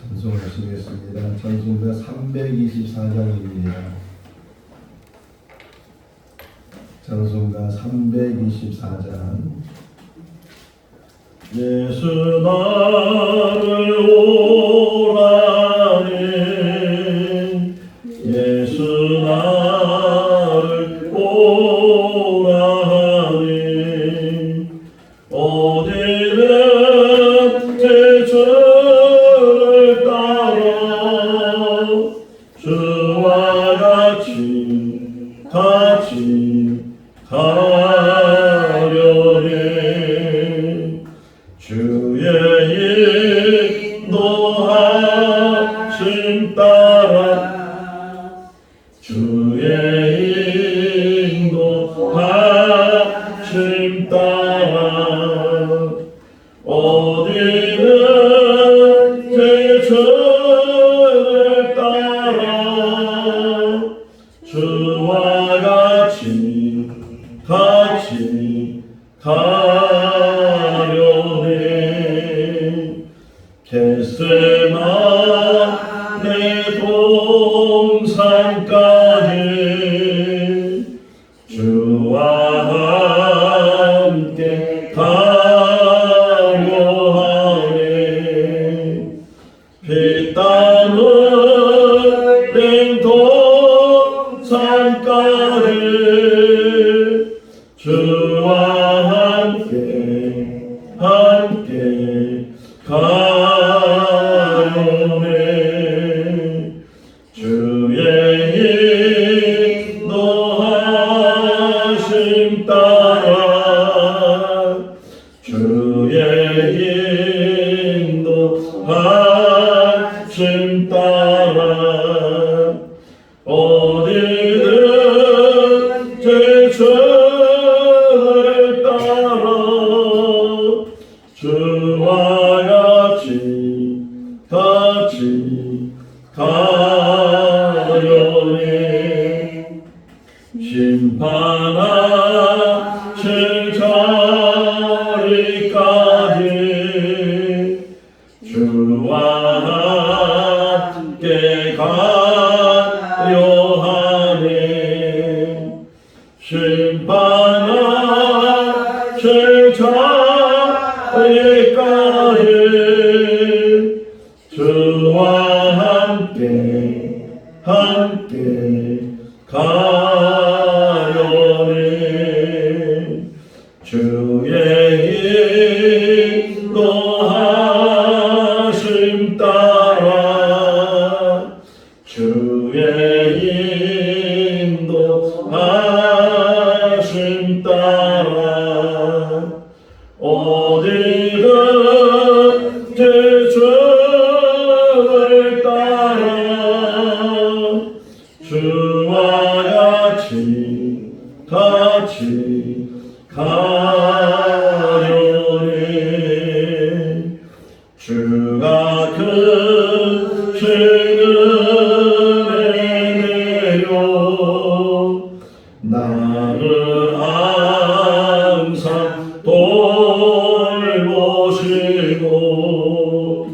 찬송하시겠습니다. 찬송가 324장입니다. 찬송가 324장. 예수 나를 오라니 예수 나를 오라니 어디든 제 죄를 따라 주와 같이 가려니 주의 인도하심 따라 주의 인도하심 따라 어디든 제 죄를 따라 주와 같이 가려니 겟세마네 동산까지 주와 함께 가려 하니 피땀 흘린 동산까지 주와 함께 가려니 주의 인도하심 따라 주의 인도하심 따라 어디든 제 죄를 따라 주와 같이 가려니 심판하실 자리까지 주와 함께 가려 하니 심판하실 자리까지 주와 함께 가려니 주의 인도하심 따라 주의 인도하심 따라 어디든 제 죄를 따라 주와 같이 가려니 주가 크신 은혜 내려 나를 항상 돌보시고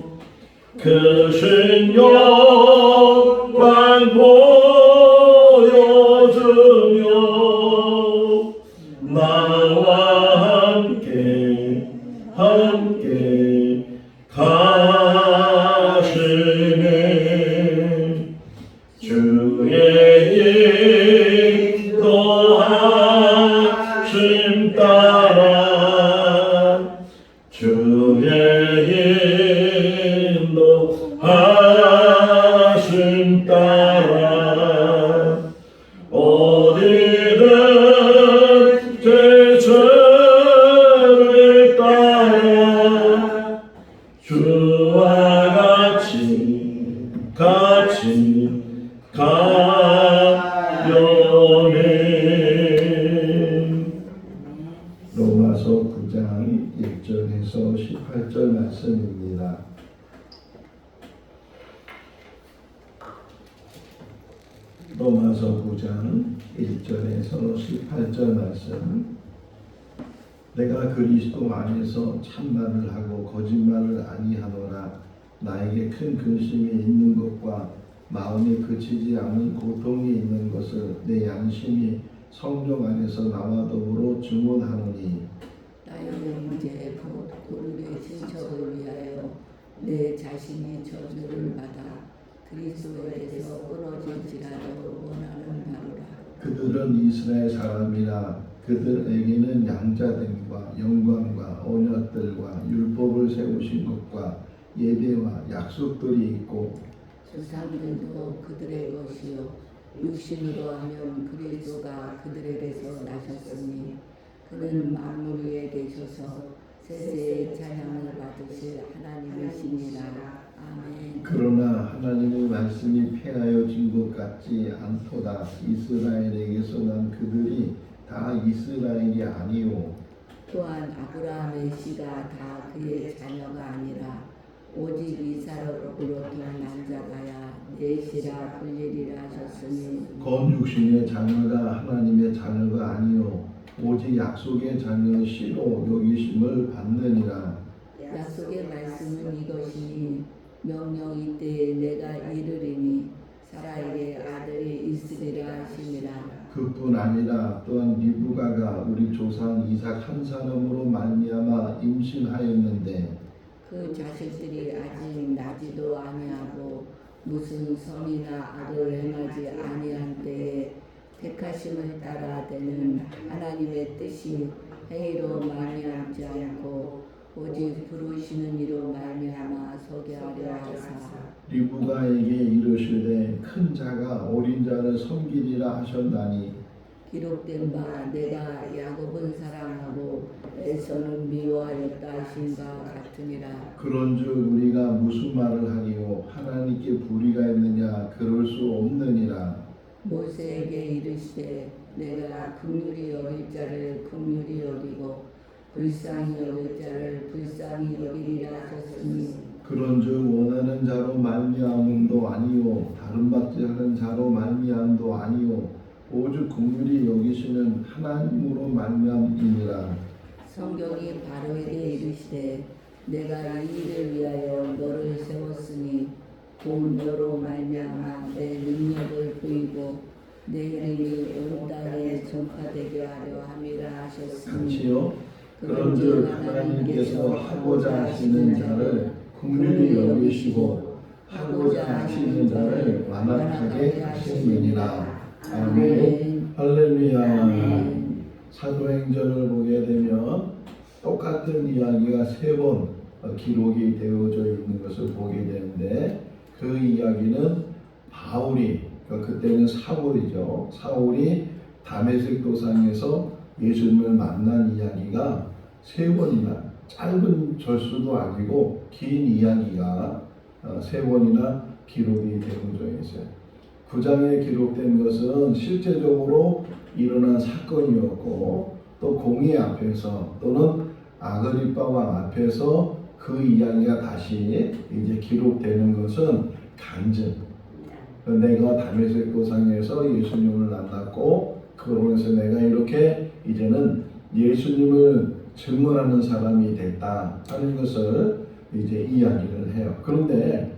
크신 영광 보여주며 나와 함께 가시네 주의 인도하심 따라 주의 인도하심 따라 어디든 제 죄를 따라 주와 같이 가려니 로마서 9장 1절에서 18절 말씀입니다. 로마서 9장 1절에서 18절 말씀. 내가 그리스도 안에서 참말을 하고 거짓말을 아니하노라. 나에게 큰 근심이 있는 것과 마음이 그치지 않는 고통이 있는 것을 내 양심이 성령 안에서 나와 더불어 증언하노니 나의 이제 곧 고르게 신척을 위하여 내 자신이 저주를 받아 그리스도에게서 끊어질지라도 원하는 바로라. 그들은 이스라엘 사람이라 그들에게는 양자됨과 영광과 언약들과 율법을 세우신 것과 예배와 약속들이 있고 조상들도 그들의 것이요 육신으로 하면 그리스도가 그들에게서 나셨으니 그는 만물 위에 계셔서 세세의 찬양을 받으실 하나님이시니라. 아멘. 그러나 하나님의 말씀이 폐하여진 것 같지 않도다. 이스라엘에게서 난 그들이 다 이스라엘이 아니요 또한 아브라함의 씨가 다 그의 자녀가 아니라 오직 이삭으로부터 난 자가야 내 씨라 불리리라 하셨으니 건육신의 자녀가 하나님의 자녀가 아니요 오직 약속의 자녀 씨로 여기심을 받느니라. 약속의 말씀은 이것이니 명령 이때에 내가 이르리니 사라에게 아들이 있으리라 하시니라. 그뿐 아니라 또한 리브가가 우리 조상 이삭 한 사람으로 말미암아 임신하였는데 그 자식들이 아직 나지도 아니하고 무슨 선이나 악을 행하지 아니한 때에 택하심을 따라 되는 하나님의 뜻이 행위로 말미암지 않고 오직 부르시는 이로 말미암아 서게 하려 하사 리브가에게 이르시되 큰 자가 어린 자를 섬기리라 하셨나니 기록된 바 내가 야곱은 사랑하고 에서는 미워하였다 하신가 같으니라. 그런즉 우리가 무슨 말을 하리요 하나님께 불의가 있느냐 그럴 수 없느니라. 모세에게 이르시되 내가 긍휼히 여길 자를 긍휼히 여기고 불쌍히 여길 자를 불쌍히 여기리라 하셨으니 그런즉 원하는 자로 말미암음도 아니요 다른 받지 않은 자로 말미암도 아니요 오직 긍휼히 여기시는 하나님으로 말미암이니라. 성경이 바로에게 이르시되 내가 이 일을 위하여 너를 세웠으니 곧 너로 말미암아 내 능력을 보이고 내 이름이 온 땅에 전파되게 하려 함이라 하셨으니 같이요. 그런즉 하나님께서 하고자 하시는 자를 긍휼히 여기시고 하고자 하시는 자를 완악하게 하시느니라. 아멘. 할렐루야. 아멘. 사도행전을 보게 되면 똑같은 이야기가 세 번 기록이 되어져 있는 것을 보게 되는데 그 이야기는 바울이 그때는 사울이죠. 사울이 다메섹 도상에서 예수님을 만난 이야기가 세 번이나 짧은 절수도 아니고 긴 이야기가 세 번이나 기록이 되어져 있어요. 9장에 기록된 것은 실제적으로 일어난 사건이었고 또 공의 앞에서 또는 아그리파 왕 앞에서 그 이야기가 다시 이제 기록되는 것은 간증. 내가 다메섹 도상에서 예수님을 만났고 그러면서 내가 이렇게 이제는 예수님을 증언하는 사람이 됐다 하는 것을 이제 이야기를 해요. 그런데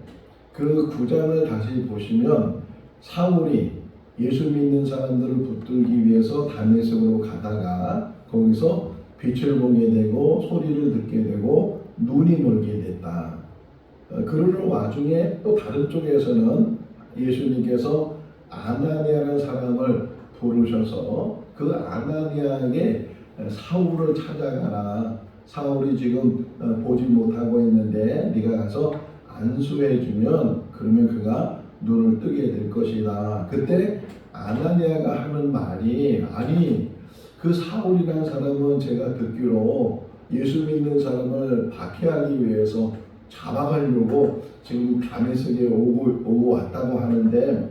그 9장을 다시 보시면 사울이 예수 믿는 사람들을 붙들기 위해서 다메섹으로 가다가 거기서 빛을 보게 되고 소리를 듣게 되고 눈이 멀게 됐다. 그러는 와중에 또 다른 쪽에서는 예수님께서 아나니아라는 사람을 부르셔서 그 아나니아에게 사울을 찾아가라. 사울이 지금 보지 못하고 있는데 네가 가서 안수해 주면 그러면 그가 눈을 뜨게 될 것이다. 그때 아나니아가 하는 말이 아니 그 사울이라는 사람은 제가 듣기로 예수 믿는 사람을 박해하기 위해서 잡아가려고 지금 다메섹에 오고 왔다고 하는데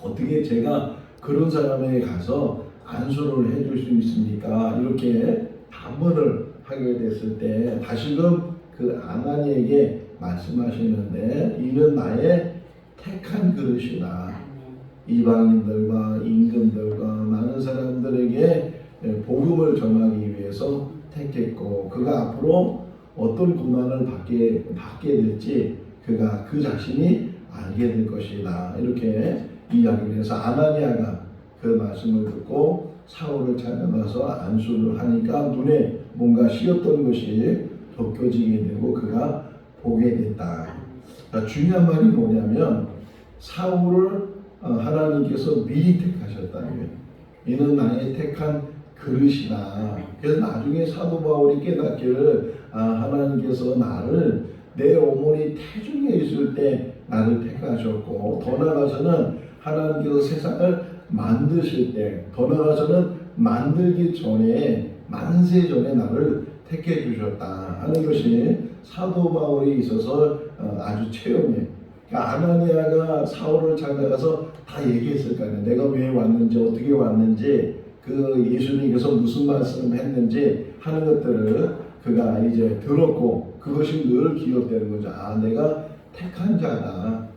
어떻게 제가 그런 사람에게 가서 안수를 해줄 수 있습니까? 이렇게 반문을 하게 됐을 때 다시금 그 아나니에게 말씀하시는데 이는 나의 택한 그릇이다. 이방인들과 임금들과 많은 사람들에게 복음을 전하기 위해서 택했고 그가 앞으로 어떤 고난을 받게 될지 그가 그 자신이 알게 될 것이다. 이렇게 이야기를 해서 아나니아가 그 말씀을 듣고 사울을 찾아가서 안수를 하니까 눈에 뭔가 씌었던 것이 벗겨지게 되고 그가 보게 됐다. 그러니까 중요한 말이 뭐냐면 사울을 하나님께서 미리 택하셨다는 거예요. 이는 나의 택한 그릇이다. 그래서 나중에 사도 바울이 깨닫기를 하나님께서 나를 내 어머니 태중에 있을 때 나를 택하셨고 더 나아가서는 하나님께서 세상을 만드실 때 더 나아가서는 만들기 전에 만세 전에 나를 택해 주셨다 하는 것이 사도 바울이 있어서 아주 체험해. 그러니까 아나니아가 사울을 찾아가서 다 얘기했을 거 아니야. 내가 왜 왔는지 어떻게 왔는지 그 예수님께서 무슨 말씀을 했는지 하는 것들을 그가 이제 들었고 그것이 늘 기억되는 거죠. 내가 택한 자다.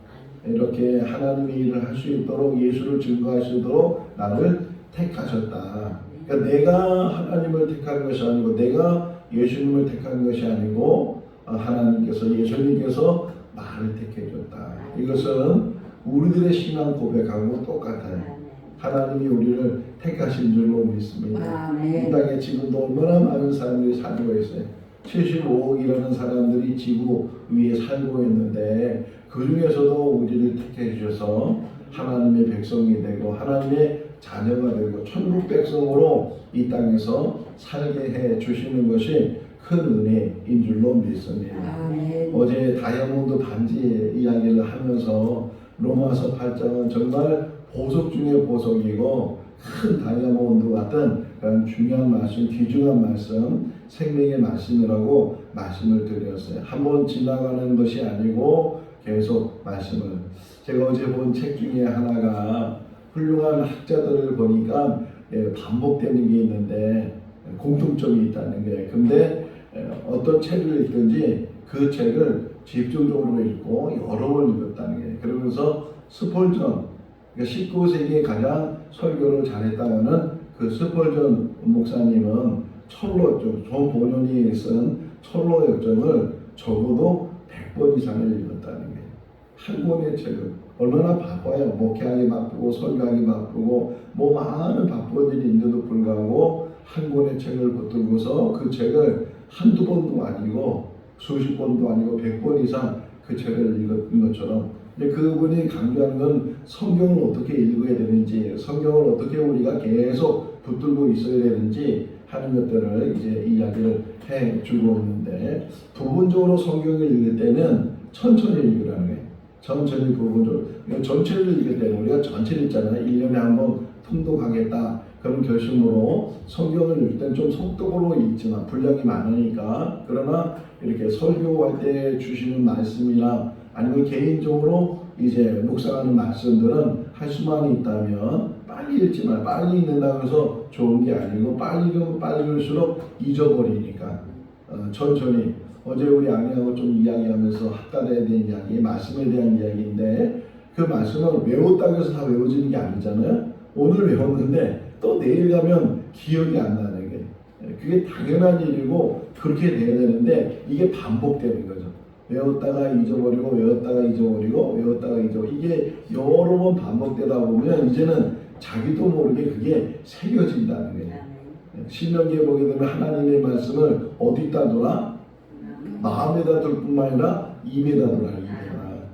이렇게 하나님의 일을 할 수 있도록 예수를 증거할 수 있도록 나를 택하셨다. 그러니까 내가 하나님을 택한 것이 아니고 내가 예수님을 택한 것이 아니고 하나님께서 예수님께서 나를 택해줬다. 이것은 우리들의 신앙 고백하고 똑같아요. 하나님이 우리를 택하신 줄로 믿습니다. 이 땅에 지금도 얼마나 많은 사람들이 살고 있어요. 75억이라는 사람들이 지구 위에 살고 있는데 그 중에서도 우리를 택해 주셔서 하나님의 백성이 되고 하나님의 자녀가 되고 천국 백성으로 이 땅에서 살게 해 주시는 것이 큰 은혜인 줄로 믿습니다. 어제 다이아몬드 반지 이야기를 하면서 로마서 8장은 정말 보석 중에 보석이고 큰 다이아몬드 같은 그런 중요한 말씀, 귀중한 말씀, 생명의 말씀이라고 말씀을 드렸어요. 한번 지나가는 것이 아니고 계속 말씀을. 제가 어제 본 책 중에 하나가 훌륭한 학자들을 보니까 반복되는 게 있는데 공통점이 있다는 거예요. 근데 어떤 책을 읽든지 그 책을 집중적으로 읽고 여러 번 읽었다는 거예요. 그러면서 스폴전, 그러니까 19세기에 가장 설교를 잘했다는 그 스폴전 목사님은 철로역정, 존 보년이 쓴 철로역정을 적어도 100번 이상을 읽었다는 거예요. 한 권의 책을. 얼마나 바빠요. 목회하기 바쁘고 설교하기 바쁘고 뭐 많은 바쁜 일이 있는데도 불구하고 한 권의 책을 붙들고서 그 책을 한두 번도 아니고 수십 번도 아니고 100번 이상 그 책을 읽은 것처럼. 근데 그분이 강조하는 건 성경을 어떻게 읽어야 되는지, 성경을 어떻게 우리가 계속 붙들고 있어야 되는지 하는 것들을 이제 이야기를 해주고 있는데, 부분적으로 성경을 읽을 때는 천천히 읽으라는 거예요. 천천히 부분적으로. 전체를 읽을 때는 우리가 전체를 읽잖아요. 1년에 한 번 통독하겠다. 그런 결심으로 성경을 읽을 때는 좀 속독으로 읽지만 분량이 많으니까. 그러나 이렇게 설교할 때 주시는 말씀이나 아니면 개인적으로 이제 묵상하는 말씀들은 할 수만 있다면 빨리 읽지만, 빨리 읽는다고 해서 좋은 게 아니고 빨리 읽으면 빨리 읽을수록 잊어버리니까 천천히. 어제 우리 아내하고 좀 이야기하면서 학달해야 되는 이야기, 말씀에 대한 이야기인데 그 말씀은 외웠다고 해서 다 외워지는 게 아니잖아요. 오늘 외웠는데 또 내일 가면 기억이 안 나는 게, 그게 당연한 일이고 그렇게 돼야 되는데 이게 반복되는 거죠. 외웠다가 잊어버리고 외웠다가 잊어버리고 외웠다가 잊어버리고, 이게 여러 번 반복되다 보면 이제는 자기도 모르게 그게 새겨진다는 거예요. 신명기에 보게 되면 하나님의 말씀을 어디다 둬라? 마음에다 둘 뿐만 아니라 입에다 두라.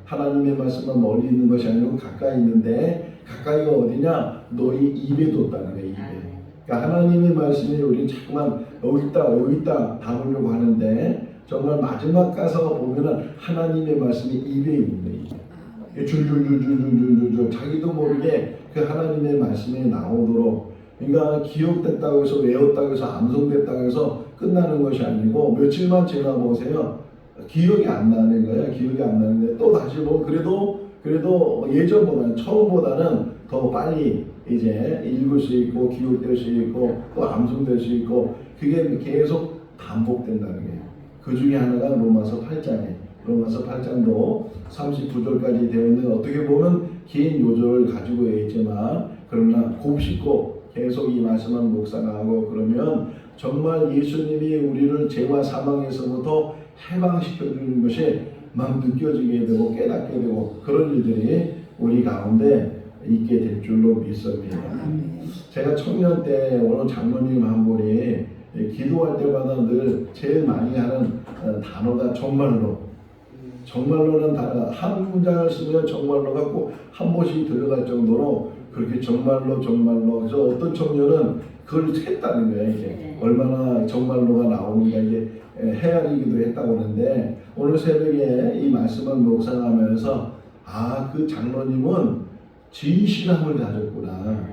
하나님의 말씀은 멀리 있는 것이 아니고 가까이 있는데 가까이가 어디냐? 너희 입에 뒀다는 거예요. 입에. 그러니까 하나님의 말씀이 우리 자꾸만 여기 있다 담으려고 하는데 정말 마지막 가서 보면은 하나님의 말씀이 입에 있는 거예요. 줄줄줄줄줄줄줄 자기도 모르게 그 하나님의 말씀이 나오도록. 그러니까 기억됐다고 해서 외웠다고 해서 암송됐다고 해서 끝나는 것이 아니고 며칠만 지나보세요. 기억이 안 나는 거예요. 기억이 안 나는데 또 다시 보면 그래도 예전보다는, 처음보다는 더 빨리 이제 읽을 수 있고 기억될 수 있고 또 암송될 수 있고, 그게 계속 반복된다는 거예요. 그 중에 하나가 로마서 8장이에요. 로마서 8장도 39절까지 되어 있는, 어떻게 보면 긴 요절을 가지고 있지만 그러나 곱씹고 계속 이 말씀을 묵상하고 그러면 정말 예수님이 우리를 죄와 사망에서부터 해방시켜 주는 것이 막 느껴지게 되고 깨닫게 되고 그런 일들이 우리 가운데 있게 될 줄로 믿습니다. 아멘. 제가 청년 때 어느 장로님 한 분이 기도할 때마다 늘 제일 많이 하는 단어가 정말로. 정말로는 단어 한 문장을 쓰면 정말로 갖고 한 번씩 들어갈 정도로 그렇게 정말로 그래서 어떤 청년은 그걸 했다는 거예요. 이게 얼마나 정말로가 나오는가 이게 헤아리기도 했다고 하는데 오늘 새벽에 이 말씀을 묵상하면서 그 장로님은 진실함을 가졌구나.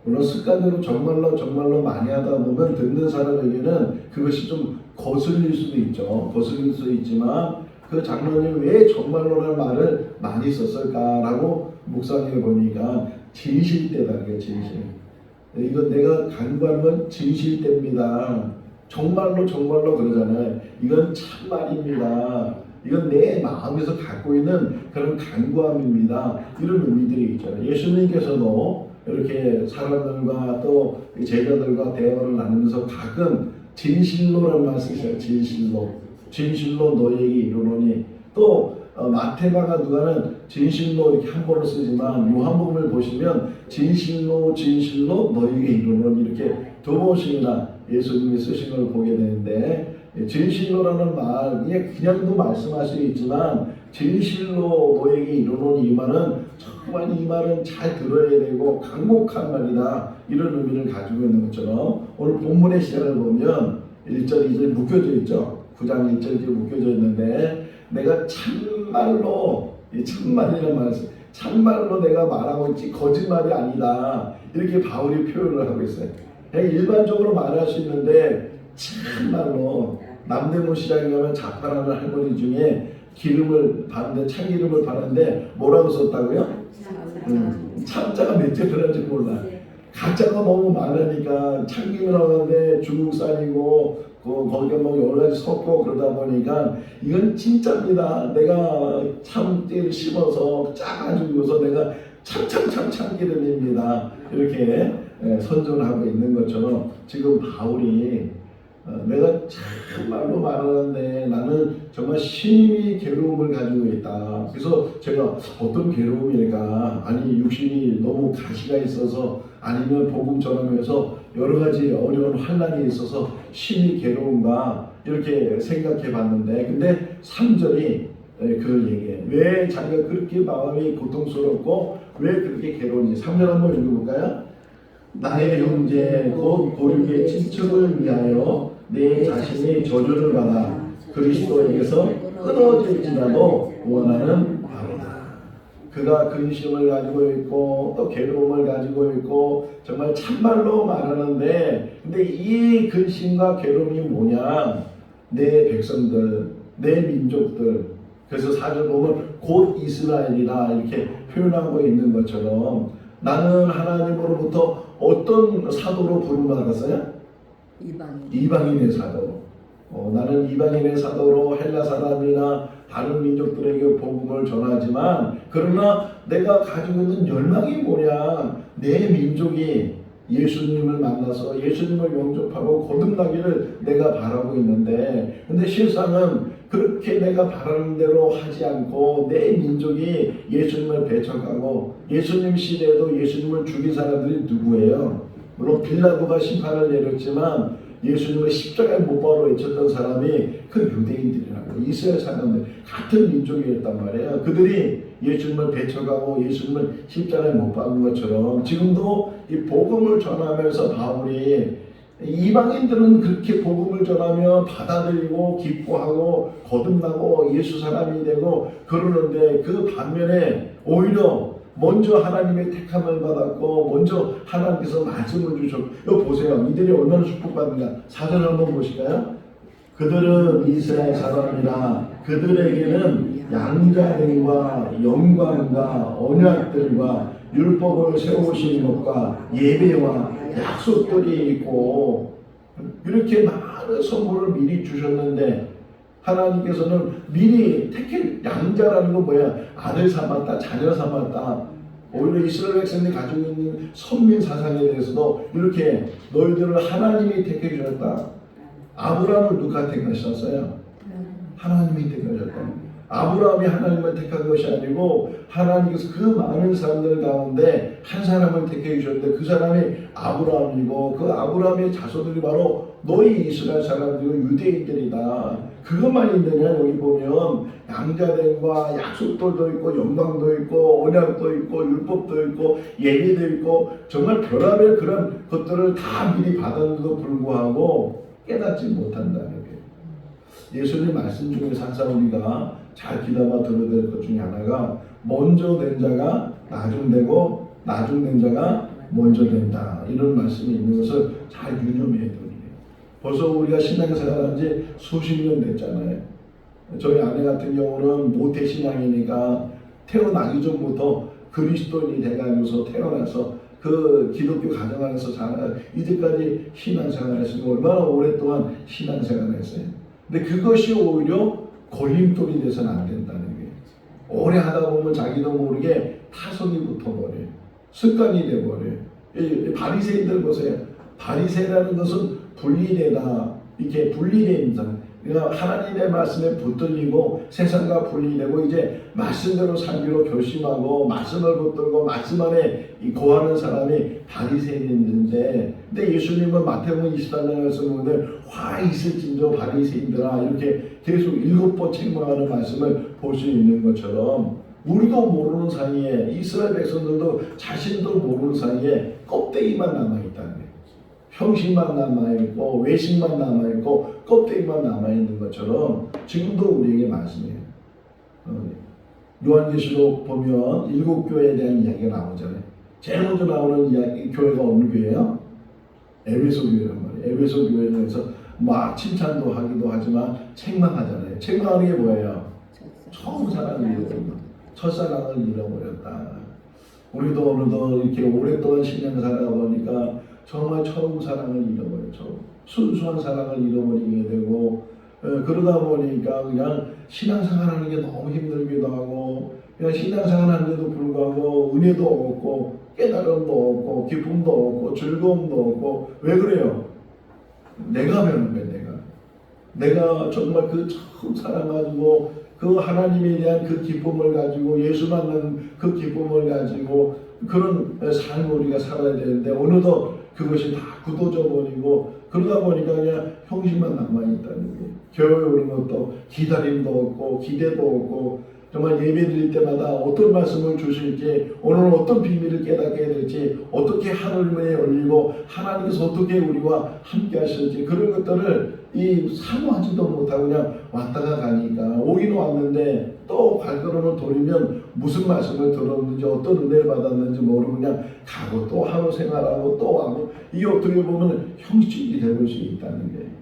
물론 습관대로 정말로 많이 하다 보면 듣는 사람에게는 그것이 좀 거슬릴 수도 있죠. 거슬릴 수 있지만 그 장로님 왜 정말로라는 말을 많이 썼을까라고 묵상해 보니까 진실되다는 게 진실. 이건 내가 간구하는 건 진실됩니다. 정말로 그러잖아요. 이건 참말입니다. 이건 내 마음에서 갖고 있는 그런 간구함입니다. 이런 의미들이 있잖아요. 예수님께서도 이렇게 사람들과 또 제자들과 대화를 나누면서 가끔 진실로라는 말 쓰셔요. 진실로 너에게 이르노니 또 마태마가 누가는 진실로 이렇게 한 번로 쓰지만 요한복음을 보시면 진실로 너에게 이르노니 이렇게 두 번씩이나 예수님이 쓰신 걸 보게 되는데 진실로라는 말 그냥도 말씀할 수 있지만 진실로 너에게 이르노니 이 말은 정말 이 말은 잘 들어야 되고 강곡한 말이다 이런 의미를 가지고 있는 것처럼 오늘 본문의 시작을 보면 1절 2절 묶여져 있죠. 9장 1절에 묶여져 있는데 내가 참말로 이 참말이라는 말을 참말로 내가 말하고 있지 거짓말이 아니다 이렇게 바울이 표현을 하고 있어요. 그냥 일반적으로 말할 수 있는데 참말로 남대문 시장에 가면 자판하는 할머니 중에 기름을 바르는데 참기름을 바르는데 뭐라고 썼다고요? 참자가 몇 개 들어간지 몰라. 가짜가 너무 많으니까 참기름이라고 하는데 중국산이고 거기에 뭐 여러 가지 섞고 그러다 보니까 이건 진짜입니다. 내가 참기를 심어서 짜가지고서 내가 참기름입니다. 이렇게 선전하고 있는 것처럼 지금 바울이 내가 참말로 말하는데 나는 정말 심히 괴로움을 가지고 있다. 그래서 제가 어떤 괴로움일까? 아니 육신이 너무 가시가 있어서 아니면 복음 전하면서 여러 가지 어려운 환난이 있어서 심히 괴로운가 이렇게 생각해 봤는데 근데 3절이 그걸 얘기해. 왜 자기가 그렇게 마음이 고통스럽고 왜 그렇게 괴로운지 3절 한번 읽어볼까요? 나의 형제 곧 보육의 친척을 위하여 내 자신이 저주를 받아 그리스도에게서 끊어질지라도 원하는 바로다. 그가 근심을 가지고 있고 또 괴로움을 가지고 있고 정말 참말로 말하는데 근데 이 근심과 괴로움이 뭐냐? 내 백성들, 내 민족들 그래서 4절 보면 곧 이스라엘이라 이렇게 표현하고 있는 것처럼 나는 하나님으로부터 어떤 사도로 부름받았어요? 이방인의 사도. 나는 이방인의 사도로 헬라 사람이나 다른 민족들에게 복음을 전하지만 그러나 내가 가지고 있는 열망이 뭐냐? 내 민족이 예수님을 만나서 예수님을 영접하고 거듭나기를 내가 바라고 있는데 근데 실상은 그렇게 내가 바라는 대로 하지 않고 내 민족이 예수님을 배척하고 예수님 시대에도 예수님을 죽인 사람들이 누구예요? 물론 빌라도가 심판을 내렸지만 예수님을 십자가에 못 박아 외쳤던 사람이 그 유대인들이라고 이스라엘 사람들 같은 민족이었단 말이에요. 그들이 예수님을 배척하고 예수님을 십자가에 못 박은 것처럼 지금도 이 복음을 전하면서 바울이 이방인들은 그렇게 복음을 전하며 받아들이고 기뻐하고 거듭나고 예수 사람이 되고 그러는데 그 반면에 오히려 먼저 하나님의 택함을 받았고 먼저 하나님께서 말씀을 주셨고 이거 보세요. 이들이 얼마나 축복받는가. 4절 한번 보실까요? 그들은 이스라엘 사람이라 그들에게는 양자들과 영광과 언약들과 율법을 세우신 것과 예배와 약속들이 있고 이렇게 많은 선물을 미리 주셨는데 하나님께서는 미리 양자라는 건 뭐야? 아들 삼았다, 자녀 삼았다. 오히려 이스라엘 백성들이 가지고 있는 선민 사상에 대해서도 이렇게 너희들을 하나님이 택해 주셨다. 아브라함을 누가 택하셨어요? 하나님이 택하셨다. 아브라함이 하나님을 택한 것이 아니고 하나님께서 그 많은 사람들 가운데 한 사람을 택해 주셨는데 그 사람이 아브라함이고 그 아브라함의 자손들이 바로 너희 이스라엘 사람들이고 유대인들이다. 그것만 있느냐? 여기 보면 양자됨과 약속들도 있고 영광도 있고 언약도 있고 율법도 있고 예배도 있고 정말 별의별 그런 것들을 다 미리 받았는데도 불구하고 깨닫지 못한다는 게 예수님 말씀 중에서 항상 우리가 잘 귀담아 들어야 될 것 중에 하나가 먼저 된 자가 나중 되고 나중 된 자가 먼저 된다. 이런 말씀이 있는 것을 잘 유념해야 돼요. 벌써 우리가 신앙생활한 지 수십 년 됐잖아요. 저희 아내 같은 경우는 모태신앙이니까 태어나기 전부터 그리스도인이 돼가지고서 태어나서 그 기독교 가정 안에서 자라 이제까지 신앙생활을 했으니까 얼마나 오랫동안 신앙생활을 했어요. 근데 그것이 오히려 걸림돌이 돼서는 안 된다는 게 오래 하다 보면 자기도 모르게 타성이 붙어버려요. 습관이 돼버려요. 바리새인들 보세요. 바리새라는 것은 분리되다. 이렇게 분리된 사람. 그러니까 하나님의 말씀에 붙들리고 세상과 분리되고 이제 말씀대로 살기로 결심하고 말씀을 붙들고 말씀 안에 거하는 사람이 바리새인인데, 근데 예수님은 마태복음 24장에서 보면 화 있을진저 바리새인들아 이렇게 계속 7번 책망하는 말씀을 볼 수 있는 것처럼 우리도 모르는 사이에 이스라엘 백성들도 자신도 모르는 사이에 껍데기만 남아있다는 거예요. 형식만 남아있고 외식만 남아있고 껍데기만 남아있는 것처럼 지금도 우리에게 말씀해요. 요한계시록 보면 7교회에 대한 이야기가 나오잖아요. 제일 먼저 나오는 이야기, 교회가 어느 교회예요? 에베소 교회란 말이에요. 에베소 교회에서 막 칭찬도 하기도 하지만 책망하잖아요. 책망하는 게 뭐예요? 처음 사랑을 잃어버렸다. 첫사랑을 잃어버렸다. 우리도 오늘도 이렇게 오랫동안 신앙 살다 보니까 정말 처음 사랑을 잃어버렸죠. 순수한 사랑을 잃어버리게 되고 그러다 보니까 그냥 신앙생활하는 게 너무 힘들기도 하고 그냥 신앙생활하는데도 불구하고 은혜도 없고 깨달음도 없고 기쁨도 없고 즐거움도 없고 왜 그래요? 내가 배우는 거예요. 내가 정말 그 처음 사랑 가지고 그 하나님에 대한 그 기쁨을 가지고 예수 만난 그 기쁨을 가지고 그런 삶을 우리가 살아야 되는데 어느덧 그것이 다 굳어져 버리고 그러다 보니까 그냥 형식만 남아있다는 거예요. 교회 오는 것도 기다림도 없고 기대도 없고 정말 예배 드릴 때마다 어떤 말씀을 주실지 오늘 어떤 비밀을 깨닫게 될지 어떻게 하늘문에 열리고 하나님께서 어떻게 우리와 함께 하실지 그런 것들을 사모하지도 못하고 그냥 왔다가 가니까 오긴 왔는데 또 발걸음을 돌리면 무슨 말씀을 들었는지 어떤 은혜를 받았는지 모르고 그냥 가고 또 하루 생활하고 또 하고 이게 어떻게 보면 형식이 될 수 있다는 게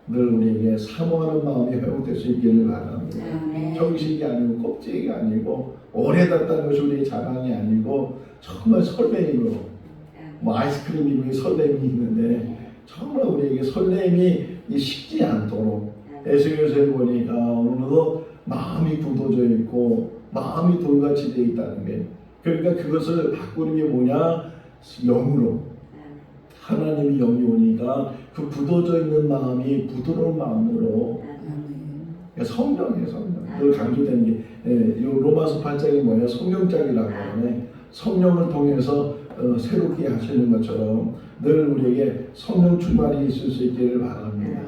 늘 우리에게 사모하는 마음이 회복될 수 있기를 바랍니다. 형식이 아니고 껍질이 아니고 오래 닿다는 것이 우리의 자랑이 아니고 정말 설레임으로 뭐 아이스크림 이름에 설렘이 있는데 정말 우리에게 설렘이 식지 않도록 에스겔서에 보니까 어느덧 마음이 굳어져 있고 마음이 돌같이 되어 있다는 게 그러니까 그것을 바꾸는 게 뭐냐? 영으로 하나님이 영이 오니까 그 굳어져 있는 마음이 부드러운 마음으로 그러니까 성령이에요. 성령. 늘 강조되는 게 로마서 8장이 뭐예요? 성령장이라고 하네. 성령을 통해서 새롭게 하시는 것처럼 늘 우리에게 성령 충만이 있을 수 있기를 바랍니다.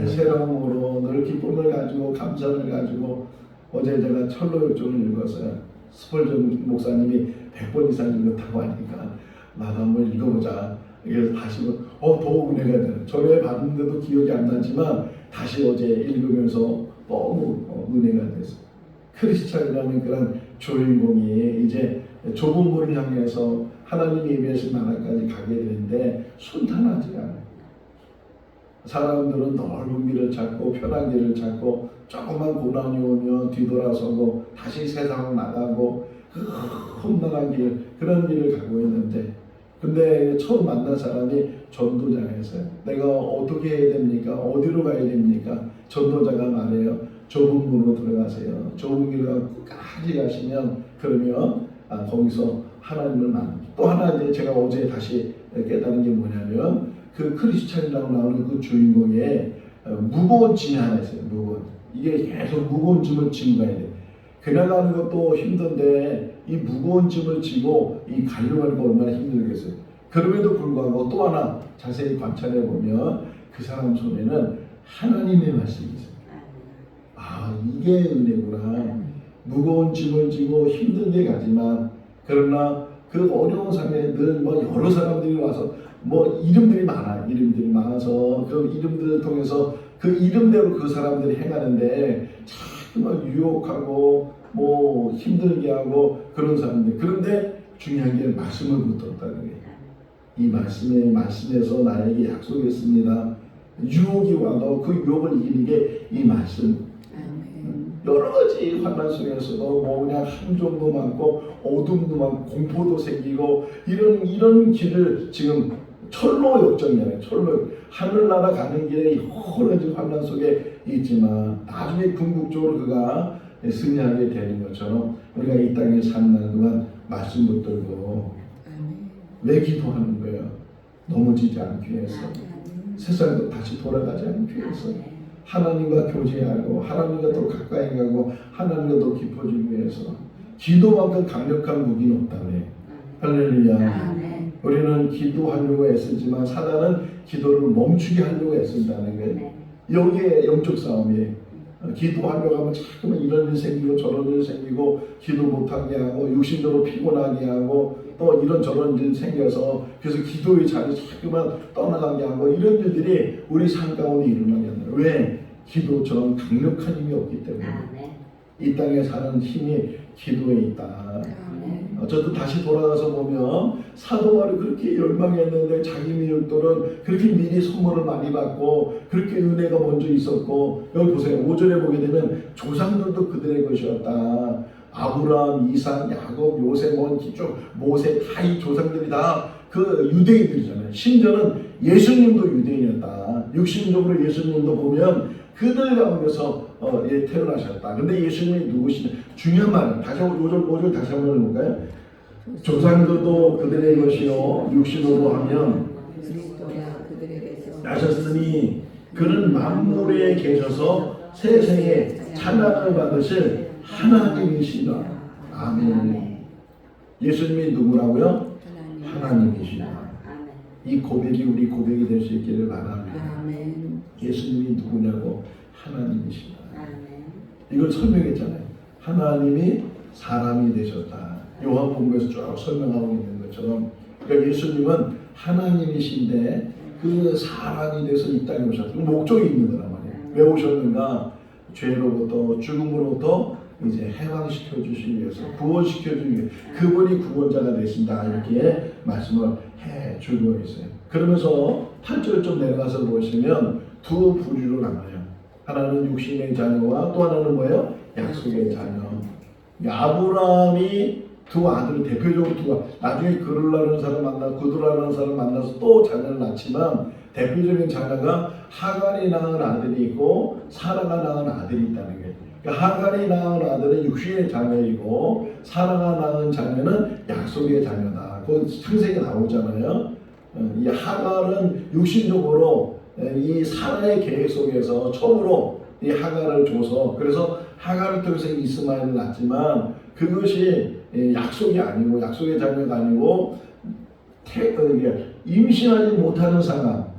새로움으로 늘 기쁨을 가지고 감사를 가지고 어제 제가 철로역정을 읽었어요. 스펄전 목사님이 100번 이상 읽었다고 하니까 나도 한번 읽어보자. 그래서 다시 더 은혜가 되는 전에 봤는데도 기억이 안 나지만 다시 어제 읽으면서 너무 은혜가 됐어요. 크리스찬이라는 그런 주인공이 이제 좁은 문을 향해서 하나님이 예배하신 나라까지 가게 되는데 순탄하지 않아요. 사람들은 넓은 길을 찾고 편한 길을 찾고 조금만 고난이 오면 뒤돌아서고 다시 세상으로 나가고 그 험난한 길 그런 길을 가고 있는데 근데 처음 만난 사람이 전도자였어요. 내가 어떻게 해야 됩니까? 어디로 가야 됩니까? 전도자가 말해요. 좁은 문으로 들어가세요. 좁은 길로 끝까지 가시면 그러면 거기서 하나님을 만납니다. 또 하나 이제 제가 어제 다시 깨달은 게 뭐냐면 그 크리스찬이라고 나오는 그 주인공의 무거운 짐이 하나 있어요. 이게 계속 무거운 짐을 지고 가야 돼. 그냥 가는 것도 힘든데 이 무거운 짐을 지고 이 가려고 하는 거 얼마나 힘들겠어요. 그럼에도 불구하고 또 하나 자세히 관찰해 보면 그 사람 손에는 하나님의 말씀이 있어요. 아, 이게 은혜구나. 무거운 짐을 지고 힘들게 가지만 그러나 그 어려운 상황에 늘 뭐 여러 사람들이 와서 뭐 이름들이 많아서 그 이름들을 통해서 그 이름대로 그 사람들이 행하는데 자꾸만 유혹하고 뭐 힘들게 하고 그런 사람들. 그런데 중요한 게 말씀을 붙들었다는 거예요. 이 말씀에서 나에게 약속했습니다. 유혹이 와도 그 유혹을 이기는 게 이 말씀. 여러 가지 환난 속에서도 뭐 그냥 함정도 많고 어둠도 많고 공포도 생기고 이런 길을 지금 철로 역정이잖아요. 철로 하늘나라 가는 길에 여러 가지 환난 속에 있지만 나중에 궁극적으로 그가 승리하게 되는 것처럼 우리가 이 땅에 사는 날 동안 말씀 붙들고 왜 기도하는 거예요? 넘어지지 않기 위해서, 세상도 다시 돌아가지 않기 위해서, 하나님과 교제하고 하나님과 더 가까이 가고 하나님과 더 깊어지기 위해서. 기도만큼 강력한 무기는 없다네. 할렐루야. 우리는 기도하려고 애쓰지만 사단은 기도를 멈추게 하려고 애쓴다는 거예요. 여기에 영적 싸움이에요. 기도하려고 하면 자꾸만 이런 일 생기고 저런 일 생기고 기도 못하게 하고 육신적으로 피곤하게 하고 또 이런 저런 일 생겨서 그래서 기도의 자리 자꾸만 떠나가게 하고 이런 일들이 우리 삶 가운데 일어나게 한다. 왜? 기도처럼 강력한 힘이 없기 때문에. 이 땅에 사는 힘이 기도에 있다. 저도 다시 돌아가서 보면 사도 바울이 그렇게 열망했는데 자기 민족들은 그렇게 미리 선물을 많이 받고 그렇게 은혜가 먼저 있었고, 여기 보세요. 5절에 보게 되면 조상들도 그들의 것이었다. 아브라함, 이삭, 야곱, 요셉, 모세 다 이 조상들이 다 그 유대인들이잖아요. 심지어는 예수님도 유대인이었다. 육신적으로 예수님도 보면 그들 가운데서 태어나셨다. 근데 예수님이 누구시냐? 중요한 말은 다시 5절 다시 한번 해볼까요? 조상들도 그들의 것이요 육신으로 하면 나셨으니 그는 만물에 계셔서 세상에 찬양을 받으실 하나님이시다. 아멘. 예수님이 누구라고요? 하나님이시다. 이 고백이 우리 고백이 될 수 있기를 바랍니다. 예수님이 누구냐고? 하나님이시다. 이걸 설명했잖아요. 하나님이 사람이 되셨다. 요한복음에서 쭉 설명하고 있는 것처럼, 그러니까 예수님은 하나님이신데 그 사람이 돼서 이 땅에 오셨다. 그 목적이 있는 거란 말이에요. 왜 오셨는가? 죄로부터 죽음으로부터 이제 해방시켜 주시기 위해서, 구원시켜 주기 위해서 그분이 구원자가 되신다, 이렇게 말씀을 해 주고 있어요. 그러면서 8절 좀 내려가서 보시면 두 부류로 나눠요. 하나는 육신의 자녀와 또 하나는 뭐예요? 약속의 자녀. 아브라함이 두 아들을 대표적으로 나중에 그르라는 사람 만나고 구두라는 사람 만나서 또 자녀를 낳지만 대표적인 자녀가 하갈이 낳은 아들이 있고 사라가 낳은 아들이 있다는 거예요. 그러니까 하갈이 낳은 아들은 육신의 자녀이고 사라가 낳은 자녀는 약속의 자녀다. 그 창세기에 나오잖아요. 이 하갈은 육신적으로 이 사라의 계획 속에서 처음으로 이 하갈을 줘서, 그래서 하갈을 통해서 이스마엘을 낳지만 그것이 약속이 아니고 약속의 자녀가 아니고 임신하지 못하는 상황.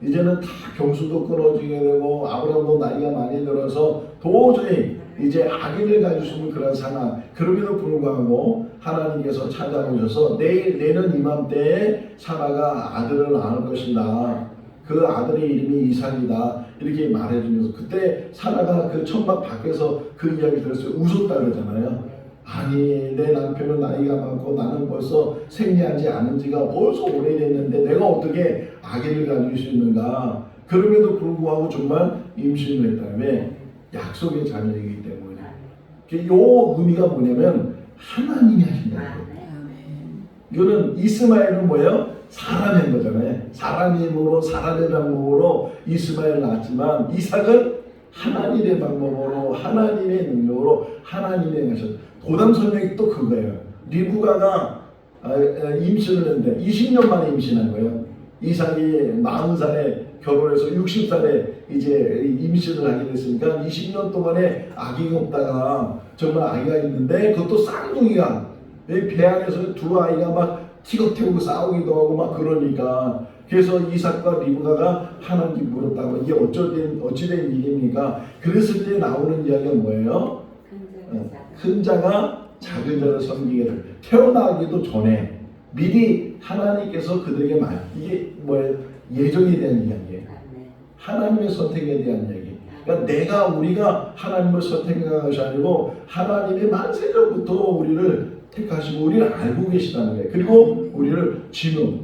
이제는 다 경수도 끊어지게 되고 아브라함도 나이가 많이 들어서 도저히 이제 아기를 가지시는 그런 상황. 그럼에도 불구하고 하나님께서 찾아오셔서 내년 이맘때에 사라가 아들을 낳을 것이다. 그 아들의 이름이 이삭이다. 이렇게 말해주면서 그때 사라가 그 천막 밖에서 그 이야기 들었어요. 웃었다 그러잖아요. 아니, 내 남편은 나이가 많고 나는 벌써 생리하지 않은 지가 벌써 오래됐는데 내가 어떻게 아기를 가질 수 있는가. 그럼에도 불구하고 정말 임신을 했다. 왜? 약속의 자녀이기 때문에. 이 의미가 뭐냐면 하나님이 하신다는 거예요. 이거는 이스마엘은 뭐예요? 사람인 거잖아요. 사람의 힘으로 사람의 방법으로 이스마엘을 낳았지만 이삭은 하나님의 방법으로 하나님의 능력으로 하나님의 하셨다. 도담 설명이 또 그거예요. 리브가가 임신을 했는데 20년 만에 임신한 거예요. 이삭이 40살에 결혼해서 60살에 이제 임신을 하게 됐으니까 20년 동안에 아기가 없다가 정말 아기가 있는데 그것도 쌍둥이가 배 안에서 두 아이가 막 티격태격 싸우기도 하고 막 그러니까 그래서 이삭과 리브가가 하나님께 물었다고 이게 어찌된 일입니까? 그랬을 때 나오는 이야기가 뭐예요? 큰 자가 작은 자를 섬기게 될 태어나기도 전에 미리 하나님께서 그들에게 이게 뭐예요? 예정에 대한 이야기예요. 하나님의 선택에 대한 이야기. 그러니까 우리가 하나님을 선택한 것이 아니고 하나님이 만세전부터 우리를 택하시고 우리를 알고 계시다는 거예요. 그리고 우리를 진노.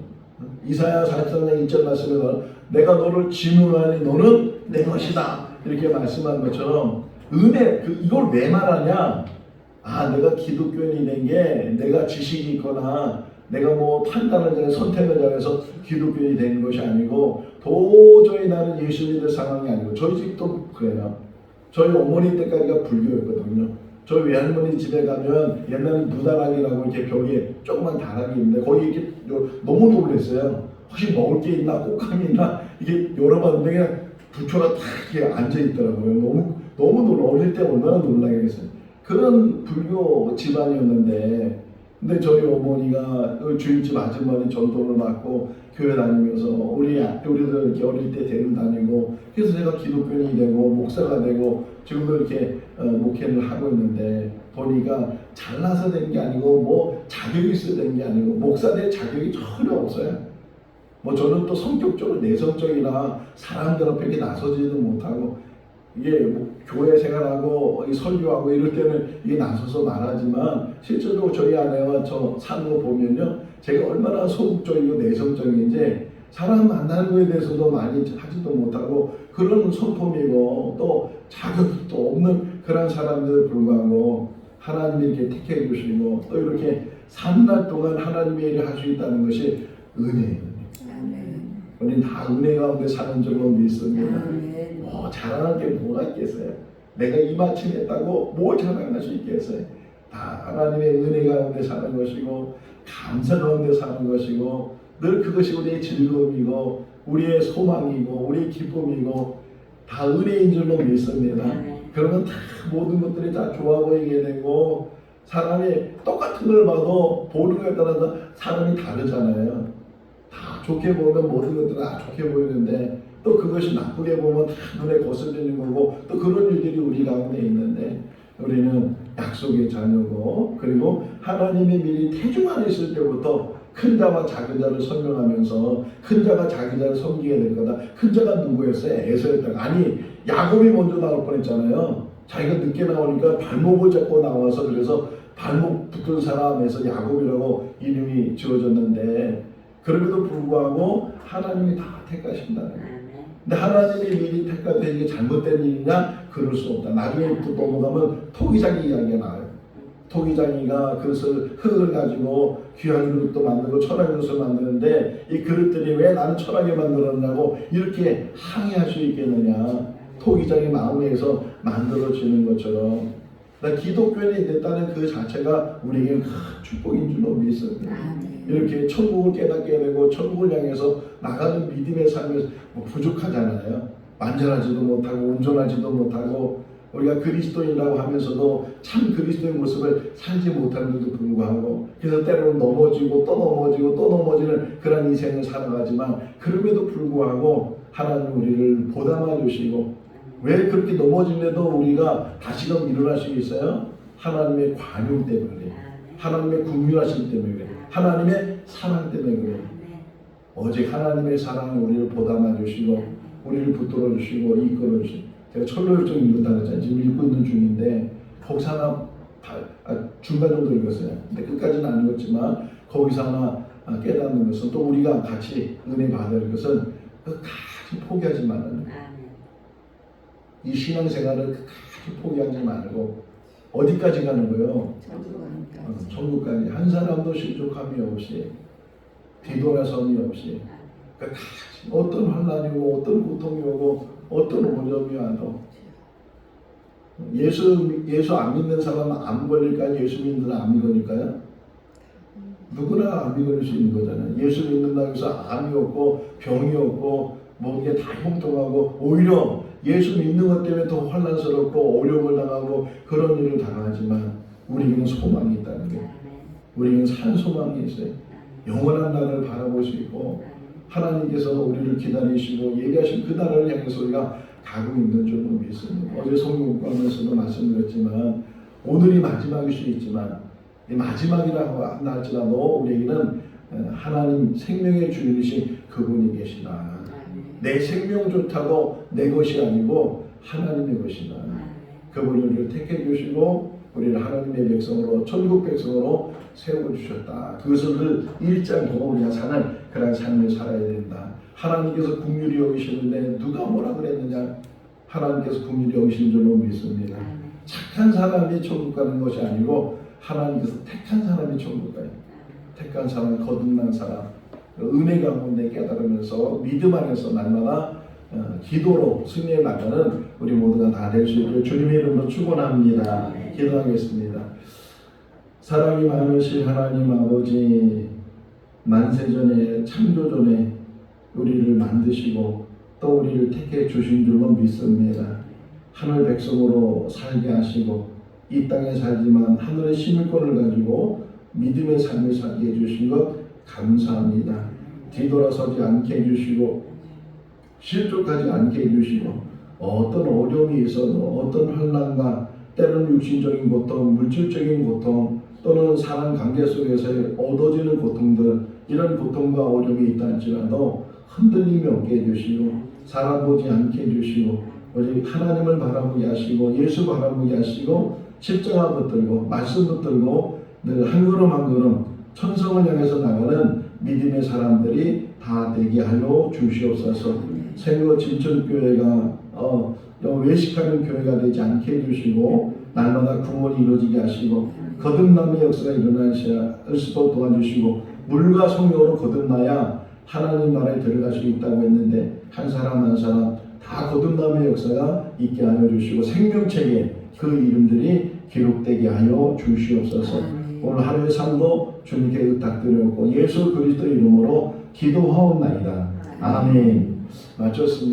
이사야 43장 1절 말씀에는 내가 너를 진노하니 너는 내 것이다. 이렇게 말씀한 것처럼 은혜, 이걸 왜 말하냐? 내가 기독교인이 된 게 내가 지식이 있거나 내가 뭐 판단을 잘해 선택을 잘해서 기독교인이 되는 것이 아니고 도저히 나는 예수 믿을 상황이 아니고 저희 집도 그래요. 저희 어머니 때까지가 불교였거든요. 저희 외할머니 집에 가면 옛날에 무다락이라고 이렇게 벽에 조그만 다락이 있는데 거기 이렇게 너무 놀랐어요. 혹시 먹을 게 있나 꽃감이 있나 이게 열어봤는데 그냥 부처가 딱 이렇게 앉아 있더라고요. 너무 놀라. 어릴 때 얼마나 놀라겠어요. 그런 불교 집안이었는데 근데 저희 어머니가 주인집 아줌마니 전도를 받고 교회 다니면서 우리들 이렇게 어릴 때 데리고 다니고 그래서 제가 기독교인이 되고 목사가 되고 지금도 이렇게 목회를 하고 있는데 보니까 잘나서 된 게 아니고 뭐 자격이 있어야 된 게 아니고 목사 될 자격이 전혀 없어요. 뭐 저는 또 성격적으로 내성적이라 사람들 앞에 이렇게 나서지도 못하고 이게 뭐 교회 생활하고 설교하고 이럴 때는 이게 나서서 말하지만 실제로 저희 아내와 저 사는 거 보면요 제가 얼마나 소극적이고 내성적인지 사람 만나는 거에 대해서도 많이 하지도 못하고 그런 성품이고 또 자격이 또 없는 그런 사람들에 불구하고 하나님이 이렇게 택해 주시고 또 이렇게 산날 동안 하나님의 일을 할 수 있다는 것이 은혜예요. 우리는 다 은혜 가운데 사는 줄로 믿습니다. 자랑할 게 뭐가 있겠어요? 내가 이만큼 했다고 뭘 자랑할 수 있겠어요? 다 하나님의 은혜 가운데 사는 것이고 감사 가운데 사는 것이고 늘 그것이 우리의 즐거움이고 우리의 소망이고 우리의 기쁨이고 다 은혜인 줄로 믿습니다. 그러면 다 모든 것들이 다 좋아 보이게 되고 사람이 똑같은 걸 봐도 보는 것에 따라서 사람이 다르잖아요. 다 좋게 보면 모든 것들은 다 좋게 보이는데 또 그것이 나쁘게 보면 다 눈에 거슬리는 거고 또 그런 일들이 우리 가운데 있는데 우리는 약속의 자녀고 그리고 하나님이 미리 태중 안에 있을 때부터 큰 자와 작은 자를 설명하면서 큰 자가 작은 자를 섬기게 될 거다. 큰 자가 누구였어요? 에서였다가 아니 야곱이 먼저 나올 뻔했잖아요. 자기가 늦게 나오니까 발목을 잡고 나와서 그래서 발목 붙은 사람에서 야곱이라고 이름이 지어졌는데 그럼에도 불구하고 하나님이 다 택하신다는 거예요. 근데 하나님이 미리 택하되 이게 잘못된 일이냐? 그럴 수 없다. 나중에 또 넘어가면 토기장이 이야기가 나와요. 토기장이가 흙을 가지고 귀한 그릇도 만들고 철학 그릇을 만드는데 이 그릇들이 왜 나는 철학에 만들었냐고 이렇게 항의할 수 있겠느냐. 토기장이 마음에서 만들어지는 것처럼 기독교인이 됐다는 그 자체가 우리에게는 큰 축복인 줄로 믿습니다. 이렇게 천국을 깨닫게 되고 천국을 향해서 나가는 믿음의 삶에서 부족하잖아요. 완전하지도 못하고 온전하지도 못하고 우리가 그리스도인이라고 하면서도 참 그리스도의 모습을 살지 못하는데도 불구하고 그래서 때로는 넘어지고 또 넘어지고 또 넘어지는 그런 인생을 살아가지만 그럼에도 불구하고 하나님 우리를 보담아 주시고 왜 그렇게 넘어지는데도 우리가 다시금 일어날 수 있어요? 하나님의 관용 때문에 그래요. 하나님의 긍휼하심 때문에 그래요. 하나님의 사랑 때문에 그래요. 오직 하나님의 사랑이 우리를 보담아 주시고 우리를 붙들어 주시고 이끌어 주시고 제가 철로역정 읽었다고 했잖아요. 지금 읽고 있는 중인데 거기서 하나 중간 정도 읽었어요. 근데 끝까지는 안 읽었지만 거기서 하나 깨닫는 것은 또 우리가 같이 은혜 받을 것은 끝까지 포기하지 말라는 거예요. 이 신앙생활을 끝까지 포기하지 말고 어디까지 가는 거예요? 천국까지. 한 사람도 실족함이 없이 뒤돌아섬이 없이 끝까지 어떤 환난이 오고 어떤 고통이 오고 어떤 오점이 와도 예수 안 믿는 사람은 안 걸릴까요? 예수 믿는 사람은 안 믿으니까요? 누구나 암이 걸릴 수 있는 거잖아요. 예수 믿는다고 해서 암이 없고 병이 없고 뭐 이게 다 형통하고 오히려 예수 믿는 것 때문에 더 혼란스럽고 어려움을 당하고 그런 일을 당하지만 우리에게는 소망이 있다는 게, 우리에게는 산 소망이 있어요. 영원한 날을 바라볼 수 있고 하나님께서 우리를 기다리시고 예비하신 그 날을 향해서 우리가 가고 있는 줄로 믿습니다. 어제 성경 공부하면서도 말씀드렸지만 오늘이 마지막일 수 있지만 이 마지막이라고 한다 할지라도 우리에게는 하나님 생명의 주인이신 그분이 계시다. 내 생명조차도 내 것이 아니고 하나님의 것이다. 그분이 우리를 택해 주시고 우리를 하나님의 백성으로 천국 백성으로 세워주셨다. 그것을 늘 잃지 않고 우리가 사는 그런 삶을 살아야 된다. 하나님께서 긍휼히 여기시는데 누가 뭐라 그랬느냐? 하나님께서 긍휼히 여기신 줄로 믿습니다. 착한 사람이 천국 가는 것이 아니고 하나님께서 택한 사람이 천국 가요. 택한 사람, 거듭난 사람, 은혜 가운데 깨달으면서 믿음 안에서 날마다 기도로 승리해 나가는 우리 모두가 다 될 수 있도록 주님의 이름으로 축원합니다. 기도하겠습니다. 사랑이 많으신 하나님 아버지, 만세전에 창조전에 우리를 만드시고 또 우리를 택해 주신 줄로 믿습니다. 하늘 백성으로 살게 하시고 이 땅에 살지만 하늘의 시민권을 가지고 믿음의 삶을 살게 해주신 것 감사합니다. 뒤돌아서지 않게 해주시고 실족하지 않게 해주시고 어떤 어려움이 있어도 어떤 환난과 때로는 육신적인 고통, 물질적인 고통 또는 사람 관계 속에서 얻어지는 고통들, 이런 고통과 어려움이 있다 할지라도 흔들림이 없게 해주시고 사람 보지 않게 해주시고 오직 하나님을 바라보게 하시고 예수 바라보게 하시고 십자가 붙들고 말씀 붙들고 늘 한 걸음 한 걸음 천성을 향해서 나가는 믿음의 사람들이 다 되게 하여 주시옵소서. 생거 진천교회가 외식하는 교회가 되지 않게 해주시고 날마다 구원이 이루어지게 하시고 거듭남의 역사가 일어날 수도 도와주시고 물과 성령으로 거듭나야 하나님 나라에 들어갈 수 있다고 했는데 한 사람 한 사람 다 거듭남의 역사가 있게 하여 주시고 생명책에 그 이름들이 기록되게 하여 주시옵소서. 오늘 하루의 삶도 주님께 의탁드렸고 예수 그리스도 이름으로 기도하옵나이다. 아멘. 마쳤습니다.